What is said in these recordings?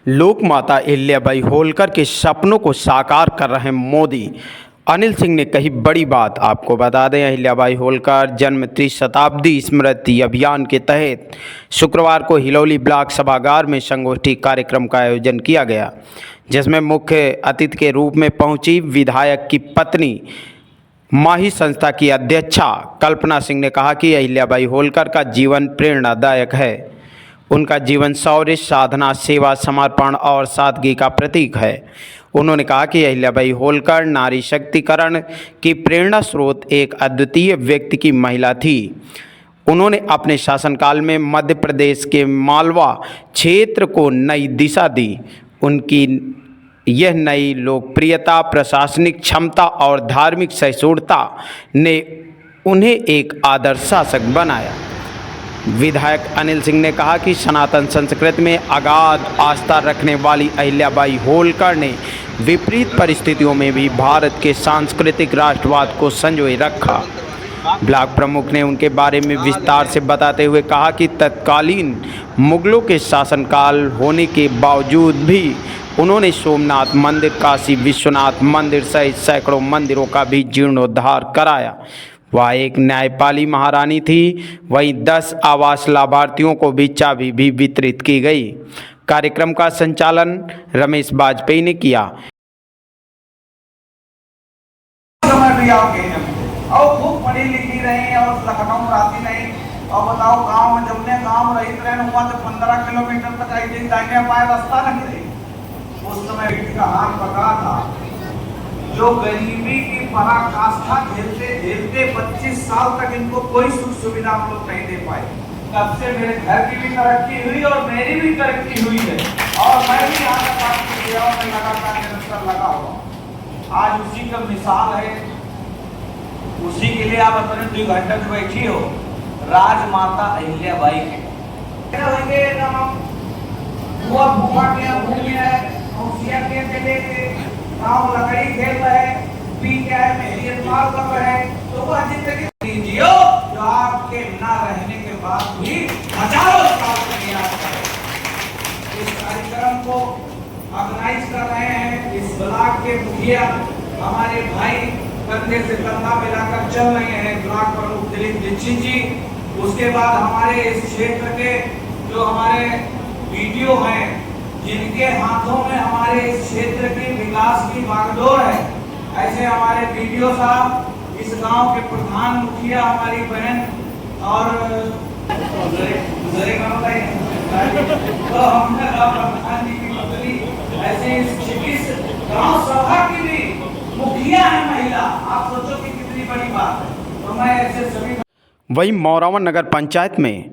लोक माता अहिल्याबाई होलकर के सपनों को साकार कर रहे मोदी। अनिल सिंह ने कही बड़ी बात। आपको बता दें, अहिल्याबाई होलकर जन्म त्रिशताब्दी स्मृति अभियान के तहत शुक्रवार को हिलौली ब्लॉक सभागार में संगोष्ठी कार्यक्रम का आयोजन किया गया, जिसमें मुख्य अतिथि के रूप में पहुंची विधायक की पत्नी माही संस्था की अध्यक्षा कल्पना सिंह ने कहा कि अहिल्याबाई होलकर का जीवन प्रेरणादायक है। उनका जीवन शौर्य, साधना, सेवा, समर्पण और सादगी का प्रतीक है। उन्होंने कहा कि अहिल्याबाई होलकर नारी शक्तिकरण की प्रेरणा स्रोत एक अद्वितीय व्यक्ति की महिला थी। उन्होंने अपने शासनकाल में मध्य प्रदेश के मालवा क्षेत्र को नई दिशा दी। उनकी यह नई लोकप्रियता, प्रशासनिक क्षमता और धार्मिक सहिष्णुता ने उन्हें एक आदर्श शासक बनाया। विधायक अनिल सिंह ने कहा कि सनातन संस्कृति में अगाध आस्था रखने वाली अहिल्याबाई होलकर ने विपरीत परिस्थितियों में भी भारत के सांस्कृतिक राष्ट्रवाद को संजोए रखा। ब्लॉक प्रमुख ने उनके बारे में विस्तार से बताते हुए कहा कि तत्कालीन मुगलों के शासनकाल होने के बावजूद भी उन्होंने सोमनाथ मंदिर, काशी विश्वनाथ मंदिर सहित सैकड़ों मंदिरों का भी जीर्णोद्धार कराया। वह एक न्यायपाली महारानी थी। वहीं 10 आवास लाभार्थियों को भी चाबी भी वितरित की गई। कार्यक्रम का संचालन रमेश बाजपेयी ने किया। और खूब पढ़ी लिखी रही और लखनऊ आती नहीं। और बताओ, गांव में जमने गांव रही ट्रेन हुआ तो 15 किलोमीटर तक आई दिन जाने पाए रास्ता नहीं रही। उस समय व्यक्ति का हाथ पकड़ा था जो गरीबी की पराकाष्ठा झेलते झेलते 25 साल तक इनको कोई सुख सुविधा हम लोग नहीं दे पाए। तब से मेरे घर की भी तरक्की हुई और मेरी भी तरक्की हुई है और मैं भी यहाँ तक आपकी सेवा में लगातार निरंतर लगा हुआ। आज उसी का मिसाल है। उसी के लिए आप अपने 2 घंटे में बैठी हो। राजमाता अहिल्याबाई के गाँव लकड़ी खेल रहे, पी के आए मेहनत मार कर रहे, तो वह जिंदगी जियो जो आपके ना रहने के बाद भी हजारों साल तक याद करे। इस कार्यक्रम को ऑर्गेनाइज कर रहे हैं इस ब्लॉक के मुखिया हमारे भाई कंधे से कंधा मिलाकर चल रहे हैं, ब्लॉक प्रमुख दिलीप दीक्षित जी। उसके बाद हमारे इस क्षेत्र के जो हमारे वीडियो हैं, जिनके हाथों में हमारे इस क्षेत्र की विकास की बागडोर है, ऐसे हमारे वीडियो साहब, इस गांव के प्रधान मुखिया हमारी बहन और तो हमने प्रधान जी की पत्नी, ऐसे इस गांव सभा की भी मुखिया है महिला। आप सोचो कि कितनी बड़ी बात है। तो मैं ऐसे सभी। वहीं मौरावा नगर पंचायत में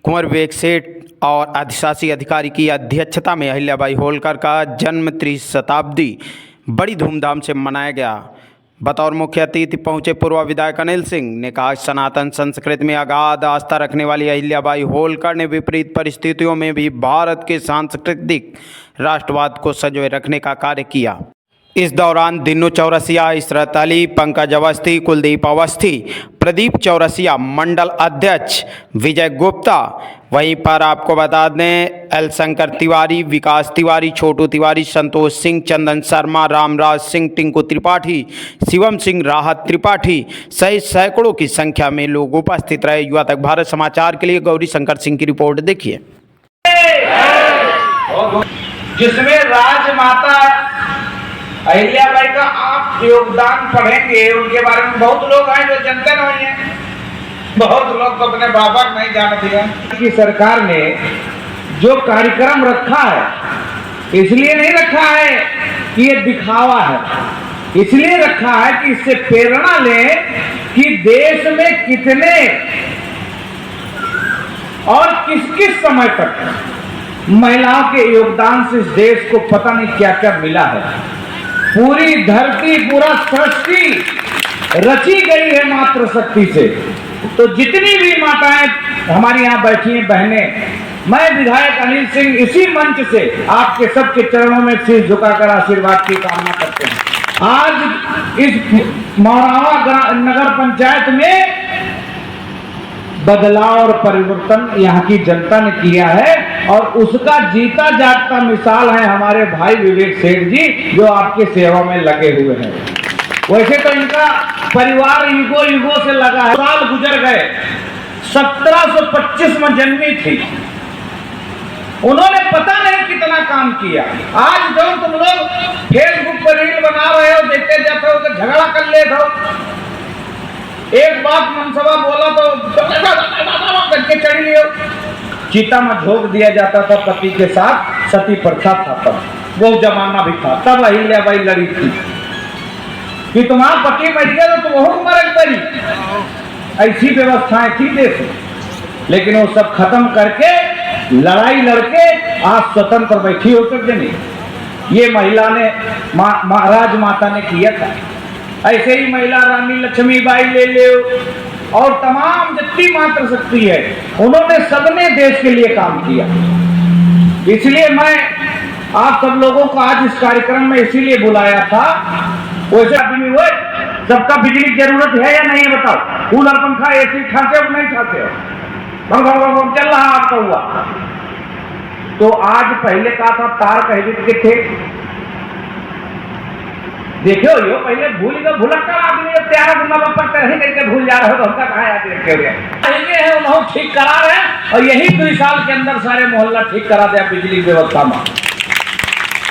कुंवर विवेक सेठ और अधिशासी अधिकारी की अध्यक्षता में अहिल्याबाई होलकर का जन्म त्रिशताब्दी बड़ी धूमधाम से मनाया गया। बतौर मुख्य अतिथि पहुंचे पूर्व विधायक अनिल सिंह ने कहा, सनातन संस्कृति में अगाध आस्था रखने वाली अहिल्याबाई होलकर ने विपरीत परिस्थितियों में भी भारत के सांस्कृतिक राष्ट्रवाद को संजोए रखने का कार्य किया। इस दौरान दिन्नू चौरसिया, इशरत अली, पंकज अवस्थी, कुलदीप अवस्थी, प्रदीप चौरसिया, मंडल अध्यक्ष विजय गुप्ता, वहीं पर आपको बता दें एल शंकर तिवारी, विकास तिवारी, छोटू तिवारी, संतोष सिंह, चंदन शर्मा, रामराज सिंह, टिंकू त्रिपाठी, शिवम सिंह, राहत त्रिपाठी सहित सैकड़ों की संख्या में लोग उपस्थित रहे। युवा तक भारत समाचार के लिए गौरी शंकर सिंह की रिपोर्ट देखिए। जिसमें राजमाता अहिल्याबाई का आप योगदान पढ़ेंगे, उनके बारे में बहुत लोग हैं जो जानते नहीं है, बहुत लोग तो अपने बाबा नहीं जानते हैं। कि सरकार ने जो कार्यक्रम रखा है, इसलिए नहीं रखा है कि ये दिखावा है, इसलिए रखा है कि इससे प्रेरणा लें कि देश में कितने और किस किस समय तक महिलाओं के योगदान से इस देश को पता नहीं क्या क्या मिला है। पूरी धरती, पूरा सृष्टि रची गई है मात्र शक्ति से। तो जितनी भी माताएं हमारी यहाँ बैठी हैं, बहनें, मैं विधायक अनिल सिंह इसी मंच से आपके सबके चरणों में सिर झुकाकर आशीर्वाद की कामना करते हैं। आज इस मौरावा नगर पंचायत में बदलाव और परिवर्तन यहाँ की जनता ने किया है, और उसका जीता जागता मिसाल है हमारे भाई विवेक सेठ जी, जो आपके सेवा में लगे हुए हैं। वैसे तो इनका परिवार युगों युगों से लगा है। साल गुजर गए, 1725 में जन्मी थी, उन्होंने पता नहीं कितना काम किया। आज जो तुम लोग फेसबुक पर रील बना रहे हो, देखते जाते हो तो झगड़ा कर लेते हो। एक बात मनसभा बोला तो करके चढ़ लियो। चीता में झोंक दिया जाता था पति के साथ, सती प्रथा था तब, वो जमाना भी था। तब अहिल्याबाई लड़ी थी कि तुम्हारा पति मर गया तो तुम बहुत मरक पड़ी। ऐसी व्यवस्थाएं थी देश में, लेकिन वो सब खत्म करके लड़ाई लड़के आज स्वतंत्र बैठी होकर के नहीं। ये महिला ने महाराज माता ने किया था। ऐसे ही महिला रानी लक्ष्मीबाई ले ले और तमाम जितनी मात्र शक्ति है, उन्होंने सबने देश के लिए काम किया। इसलिए मैं आप सब लोगों को आज इस कार्यक्रम में इसीलिए बुलाया था। वैसे आदमी हुए, सबका बिजली की जरूरत है या नहीं है बताओ? कूलर पंखा एसी खाते हो नहीं खाते हो? चल रहा आपका हुआ तो आज पहले कहा था तार कहे के थे, देखो यो पहले भूल गए, भुलक्कड़ आदमी प्यारा गुना बापा तरह करके भूल जा रहे हो तो हमका कहा याद रखे हुए है। उन्होंने ठीक करा रहे हैं और यही 2 साल के अंदर सारे मोहल्ला ठीक करा दिया बिजली व्यवस्था में।